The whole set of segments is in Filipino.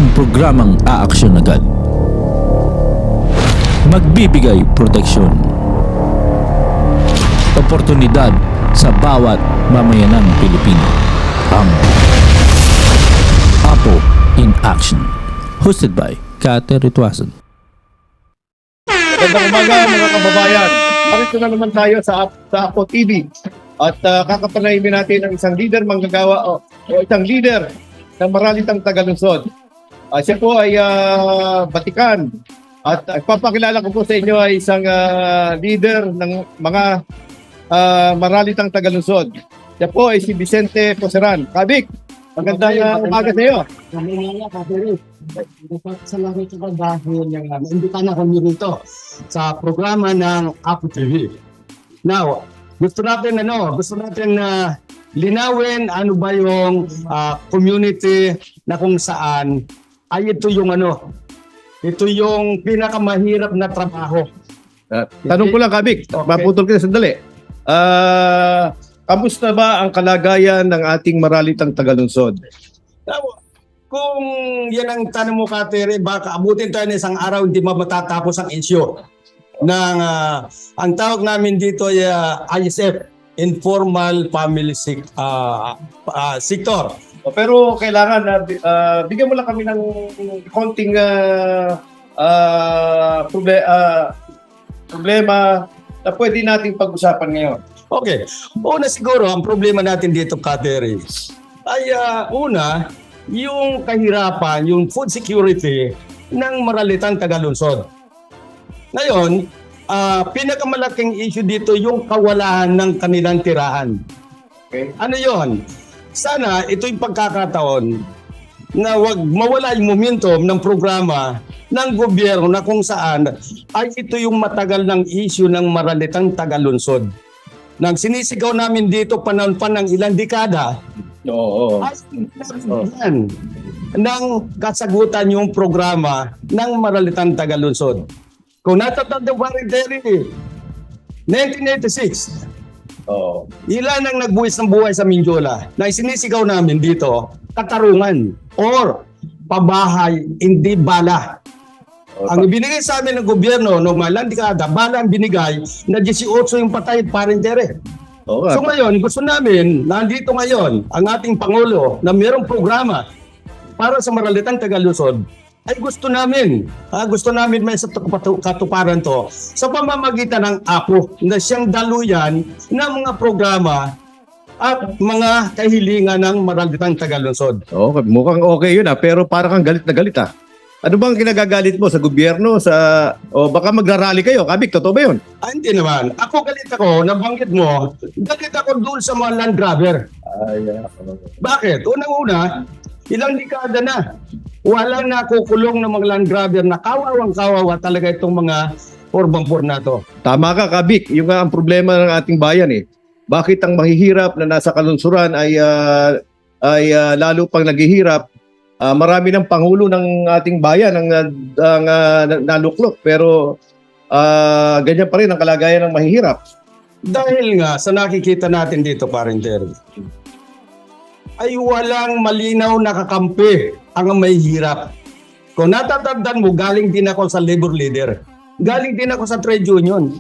ang programang aaksyon agad. Magbibigay proteksyon. Oportunidad sa bawat mamayanang Pilipino. Ang Apo in Action. Hosted by Kate Rituasan. Magandang umaga mga kababayan. Parito na naman tayo sa Apo TV. At kakapanayimin natin ang isang leader manggagawa o isang leader ng Maralitang Tagalunsod. Siya po ay Batikan. At ipapakilala ko po sa inyo ay isang leader ng mga Maralitang Tagalunsod. Siya po ay si Vicente Poseran. Kabik, magandang umaga sa iyo. Salamat ko dahil naimbitahan ako niyo rito sa programa ng Apo TV. Now, gusto natin linawin ano ba yung community na kung saan ay ito yung pinakamahirap na trabaho. Tanong ko lang, Kabik, maputol kita sandali. Kamusta ba ang kalagayan ng ating Maralitang Tagalunsod? Now, kung yan ang tanong mo, Katere, baka abutin tayo ng isang araw hindi matatapos ang issue ng ang tawag namin dito ay ISF, Informal Family Sector. Pero kailangan bigyan mo lang kami ng konting problema na pwede nating pag-usapan ngayon. Okay. Una siguro, ang problema natin dito, Katere, ay yung kahirapan, yung food security ng Maralitang Tagalunsod. Ngayon, pinakamalaking issue dito yung kawalan ng kanilang tirahan. Okay. Ano yon? Sana ito yung pagkakataon na wag mawala yung momentum ng programa ng gobyerno na kung saan ay ito yung matagal ng issue ng Maralitang Tagalunsod. Nang sinisigaw namin dito panahon pa ng ilang dekada, ay nang kasagutan yung programa ng Maralitang Tagalunsod. Kung natatanda pa rin, 1986, ilan ang nagbuwis ng buhay sa Mindiola na isinisigaw namin dito, katarungan or pabahay, hindi bala. Ang ibinigay sa amin ng gobyerno noong malang dekada, bala ang binigay na 18 yung patay at parentere. So ngayon, gusto namin, nandito ngayon ang ating Pangulo na mayroong programa para sa Maralitang Tagalunsod, ay gusto namin may sa katuparan to sa pamamagitan ng APO na siyang daluyan ng mga programa at mga kahilingan ng Maralitang Tagalunsod. Okay, mukhang okay yun pero parang kang galit na galit Ano bang kinagagalit mo sa gobyerno? Baka magrarally kayo? Kabik, totoo ba yun? Hindi naman. Ako galit ako, nabanggit mo, galit ako doon sa mga land grabber. Bakit? Unang-una, ilang dekada na, walang nakukulong ng mga land grabber na kawawang-kawawa talaga itong mga urban-poor na to. Tama ka, Kabik. Yung nga ang problema ng ating bayan Bakit ang mahihirap na nasa kalunsuran ay lalo pang naghihirap? Marami ng pangulo ng ating bayan ang naluklok pero ganyan pa rin ang kalagayan ng mahihirap. Dahil nga sa nakikita natin dito, paring Terry, ay walang malinaw na kakampi ang mahihirap. Kung natatandaan mo, galing din ako sa labor leader. Galing din ako sa trade union.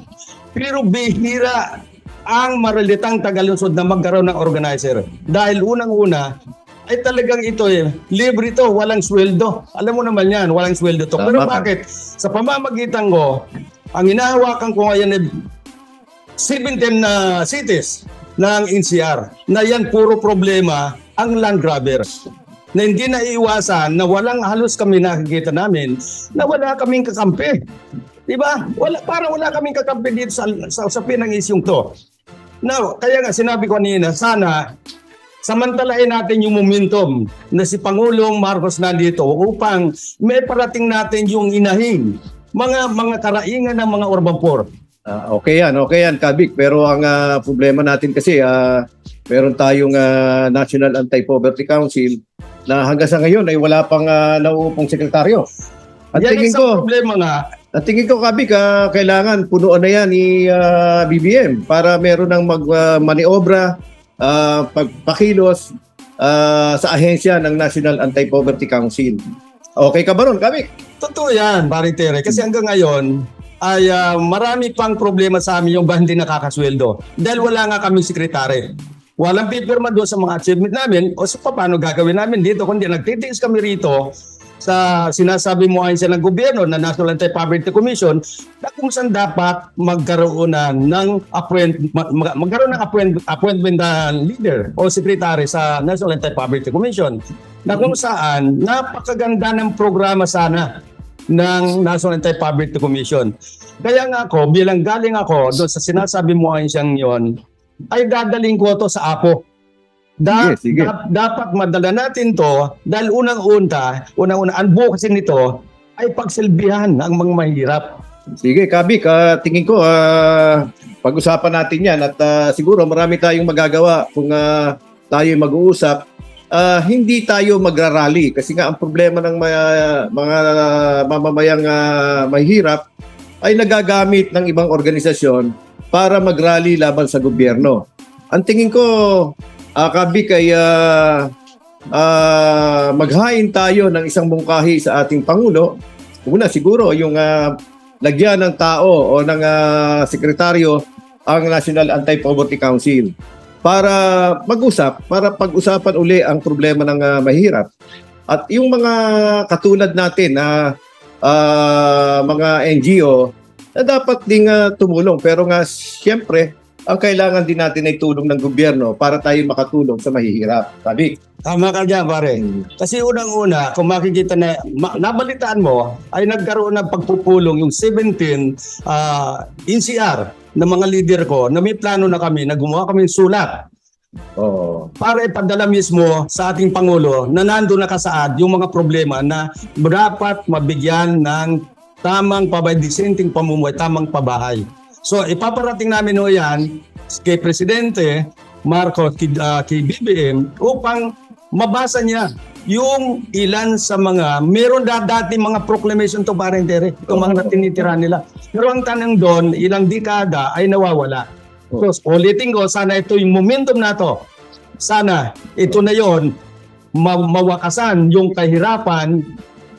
Pero bihira ang Maralitang Tagalunsod na magkaroon ng organizer. Dahil unang-una, ay talagang ito libre ito, walang sweldo. Alam mo naman yan, walang sweldo to. Pero bakit? Sa pamamagitan ko, ang inahawakan ko ngayon ay 17 na cities ng NCR na yan puro problema ang land grabbers. Na hindi na iiwasan na walang halos kami nakikita namin na wala kaming kakampi. Diba? Parang wala kaming kakampi dito sa usapin ng isyong to. Now, kaya nga sinabi ko kanina, sana samantalain natin yung momentum na si Pangulong Marcos nandito upang may parating natin yung inahing mga karaingan ng mga urban poor. Okay yan, Kabik. Pero ang problema natin kasi, meron tayong National Anti-Poverty Council na hanggang sa ngayon ay wala pang nauupong sekretaryo. At yan tingin ko, problema nga. At tingin ko, Kabik, kailangan punuan na yan ni BBM para meron ng maniobra, pagpakilos sa ahensya ng National Anti-Poverty Council. Okay ka ba ron, Kabik? Totoo yan, paring Terry. Kasi hanggang ngayon, ay marami pang problema sa amin yung ba hindi nakakasweldo. Dahil wala nga kaming sekretary. Walang pipirma doon sa mga achievement namin o sa paano gagawin namin dito. Kundi nagtitiis kami rito sa sinasabi mo ay ng gobyerno na National Anti-Poverty Commission na kung saan dapat magkaroon ng appointment na leader o secretary sa National Anti-Poverty Commission na kung saan napakaganda ng programa sana ng National Anti-Poverty Commission. Kaya nga ako, bilang galing ako doon sa sinasabi mo ay siyang yon, ay dadaling ko to sa APO. Sige. Dapat madala natin to dahil unang-una, advocacy nito ay pagsilbihan ang mga mahirap. Sige, Kabik, tingin ko pag-usapan natin yan at siguro marami tayong magagawa kung tayo mag-uusap. Hindi tayo magrarally kasi nga ang problema ng mga mamamayang mahirap ay nagagamit ng ibang organisasyon para magrally laban sa gobyerno. Ang tingin ko, Kabik, ay maghain tayo ng isang mungkahi sa ating Pangulo. Una siguro yung lagyan ng tao o ng sekretaryo ang National Anti-Poverty Council para mag-usap, para pag-usapan uli ang problema ng mahirap. At yung mga katulad natin na mga NGO na dapat ding tumulong. Pero nga, siyempre, ang kailangan din natin ay tulong ng gobyerno para tayo makatulong sa mahihirap. Sabi. Tama ka dyan, pare. Kasi unang-una, kung makikita na, nabalitaan mo, ay nagkaroon ng pagpupulong yung 17 NCR ng mga leader ko na may plano na kami, na gumawa kami ng sulat. Para ipadala mismo sa ating Pangulo na nandun nakasaad yung mga problema na dapat mabigyan ng tamang disenteng pamumuhay, tamang pabahay. So ipaparating namin ho yan kay Presidente Marcos, kay BBM upang mabasa niya yung ilan sa mga, meron dati mga proclamation to parang Tere, itong mga tinitira nila. Pero ang tanong doon, ilang dekada ay nawawala. So ulitin ko, sana ito yung momentum na to. Sana ito na yon mawakasan yung kahirapan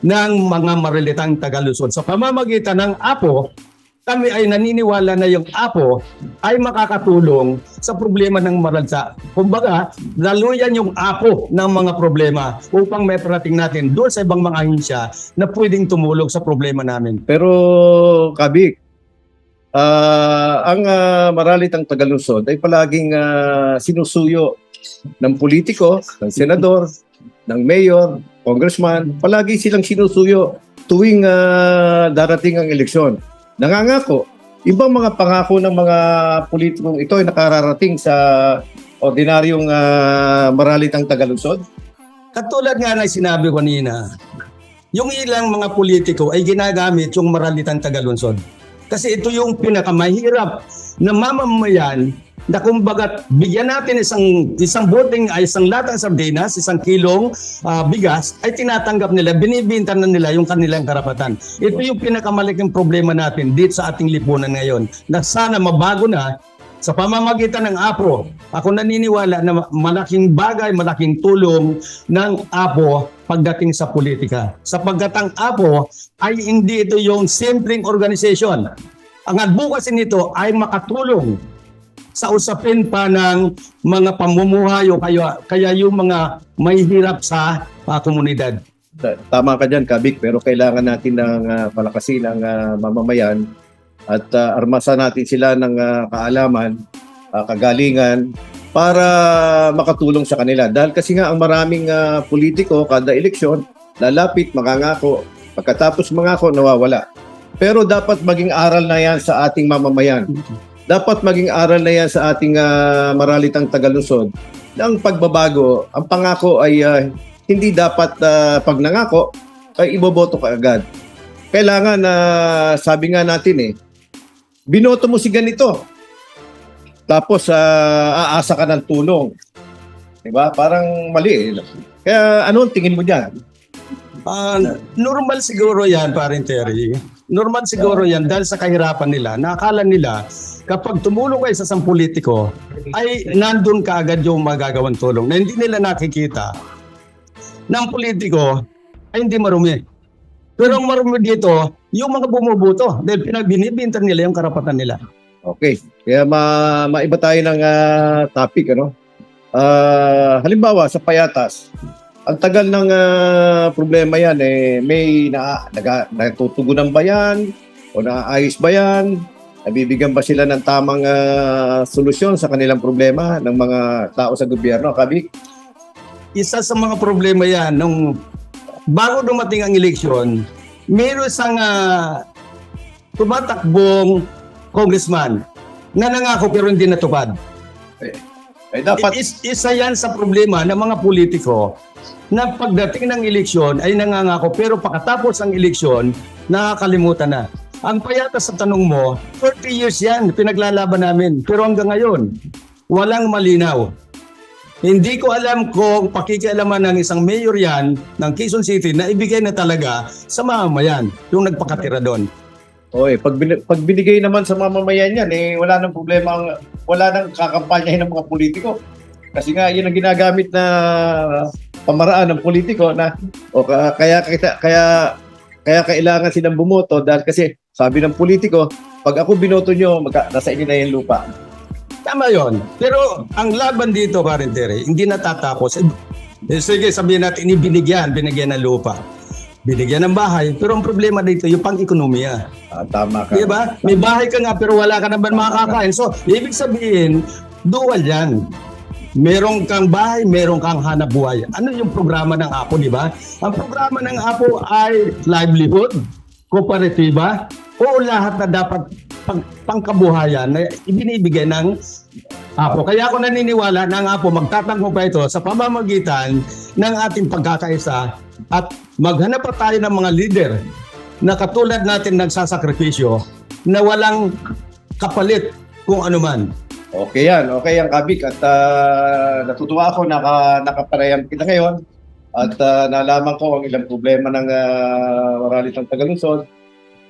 ng mga marilitang Tagalusod. Sa pamamagitan ng APO, kami ay naniniwala na yung APO ay makakatulong sa problema ng maralsa. Kumbaga, laluyan yung APO ng mga problema upang may parating natin doon sa ibang mga ahinsya na pwedeng tumulong sa problema namin. Pero, Kabik, ang maralitang Tagalusod ay palaging sinusuyo ng politiko, ng senador, ng mayor, congressman, palagi silang sinusuyo tuwing darating ang eleksyon. Nangangako, ibang mga pangako ng mga politikong ito ay nakararating sa ordinaryong maralitang Tagalusod? Katulad nga na sinabi ko kanina, yung ilang mga politiko ay ginagamit yung maralitang Tagalunsod. Kasi ito yung pinakamahirap na mamamayan na kumbaga bigyan natin isang boting ay isang latang sardinas, isang kilong bigas ay tinatanggap nila, binibinta na nila yung kanilang karapatan. Ito yung pinakamalaking problema natin dito sa ating lipunan ngayon na sana mabago na sa pamamagitan ng APO. Ako naniniwala na malaking bagay, malaking tulong ng APO pagdating sa politika. Sapagkat ang APO ay hindi ito yung simpleng organization. Ang advocacy nito ay makatulong sa usapin pa ng mga pamumuhay o kaya yung mga mahihirap sa komunidad. Tama ka dyan, Kabik, pero kailangan natin ng palakasin ang mamamayan at armasan natin sila ng kaalaman, kagalingan para makatulong sa kanila. Dahil kasi nga ang maraming politiko kada eleksyon, lalapit, makangako, pagkatapos mangako, nawawala. Pero dapat maging aral na yan sa ating mamamayan. Dapat maging aral na yan sa ating maralitang Tagalusod na ang pagbabago, ang pangako ay hindi dapat pag nangako ay iboboto ka agad. Kailangan na sabi nga natin binoto mo si ganito. Tapos aasa ka ng tulong. 'Di ba? Parang mali Kaya ano tingin mo diyan? Normal siguro yan, parin Terry. Normal siguro yan dahil sa kahirapan nila. Nakakala nila kapag tumulong kayo sa isang politiko, ay nandun ka agad yung magagawang tulong na hindi nila nakikita ng politiko ay hindi marumi. Pero ang marumi dito, yung mga bumuboto dahil binibinta nila yung karapatan nila. Okay. Kaya maiba tayo ng topic, ano? Halimbawa, sa payatas, ang tagal ng problema yan, may natutugunan ba yan? O naayos ba yan? Nabibigyan ba sila ng tamang solusyon sa kanilang problema ng mga tao sa gobyerno, Kabik? Isa sa mga problema yan, nung bago dumating ang eleksyon, mayroon isang tumatakbong congressman na nangako pero hindi natupad. Dapat Isa yan sa problema ng mga politiko na pagdating ng eleksyon ay nangangako pero pagkatapos ang eleksyon, nakakalimutan na. Ang payatas sa tanong mo, 30 years yan, pinaglalaban namin. Pero hanggang ngayon, walang malinaw. Hindi ko alam kung pakikialaman ng isang mayor yan ng Quezon City na ibigay na talaga sa mamamayan yung nagpakatira doon. pag binigay naman sa mamamayan yan, wala nang problema, wala nang kakampanyahin ng mga politiko. Kasi nga, yun ang ginagamit na pamaraan ng politiko na kaya kailangan silang bumoto dahil kasi sabi ng politiko, pag ako binoto nyo, nasa inyo na yung lupa. Tama yon. Pero ang laban dito, Parintere, hindi natatapos. Sige, sabihin natin, binigyan ng lupa. Binigyan ng bahay, pero ang problema dito, yung pang-ekonomiya. Tama ka. Diba? May bahay ka nga, pero wala ka naman makakain. So, ibig sabihin, dual yan. Meron kang bahay, meron kang hanap buhay. Ano yung programa ng APO, di ba? Ang programa ng APO ay livelihood, kooperatiba, o lahat na dapat pangkabuhayan na ibinibigay ng APO. Kaya ako naniniwala na ang APO magtatangko pa ito sa pamamagitan ng ating pagkakaisa at maghanap pa tayo ng mga leader na katulad natin nagsasakripisyo na walang kapalit kung ano man. Okay yan, Kabik. At natutuwa ako nakapareham kita ngayon at nalaman ko ang ilang problema ng Moralitang Tagalunsod.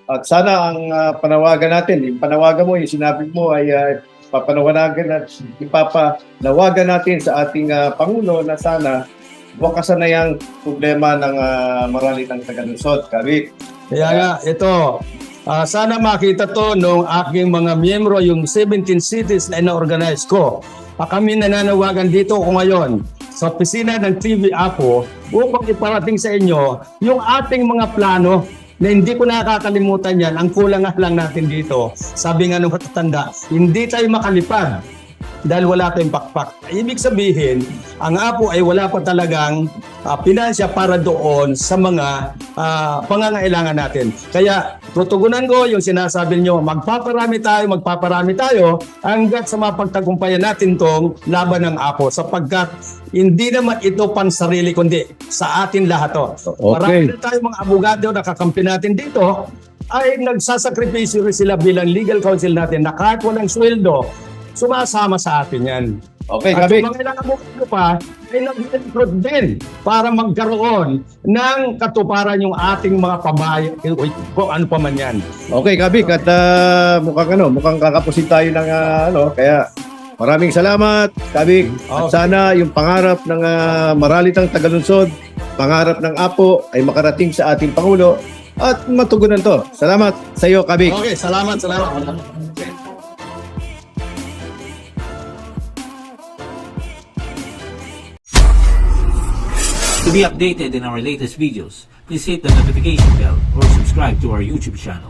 At sana ang panawagan natin, yung panawagan mo, yung sinabi mo ay ipapanawagan natin sa ating Pangulo na sana wakasan na yung problema ng Moralitang Tagalunsod, Kabik. Kaya nga, ito, sana makita to nung aking mga miyembro, yung 17 cities na ina-organize ko. Kami nananawagan dito ko ngayon sa opisina ng TV APO upang iparating sa inyo yung ating mga plano na hindi ko nakakalimutan yan. Ang kulang lang natin dito, sabi nga nung matatanda, hindi tayo makalipad dahil wala tayong pakpak. Ibig sabihin, ang APO ay wala pa talagang pinansya para doon sa mga pangangailangan natin. Kaya tutugunan ko yung sinasabi nyo, magpaparami tayo hanggat sa mapagtagumpayan natin tong laban ng APO sapagkat hindi naman ito pansarili kundi sa atin lahat to. Okay. Marami tayong mga abogado na kakampi natin dito ay nagsasakripisyo rin sila bilang legal counsel natin na kahit walang sweldo, sumasama sa atin yan. Okay, At Kabik. yung mga ilang abogado pa ay nag-recruit din para magkaroon ng katuparan yung ating mga pabayan kung ano pa man yan. Okay, Kabik. At mukhang kakapusin tayo ng kaya maraming salamat, Kabik. At sana yung pangarap ng Moralitang Tagalunsod, pangarap ng APO ay makarating sa ating Pangulo at matugunan to. Salamat sa iyo, Kabik. Okay, salamat. To be updated in our latest videos, please hit the notification bell or subscribe to our YouTube channel.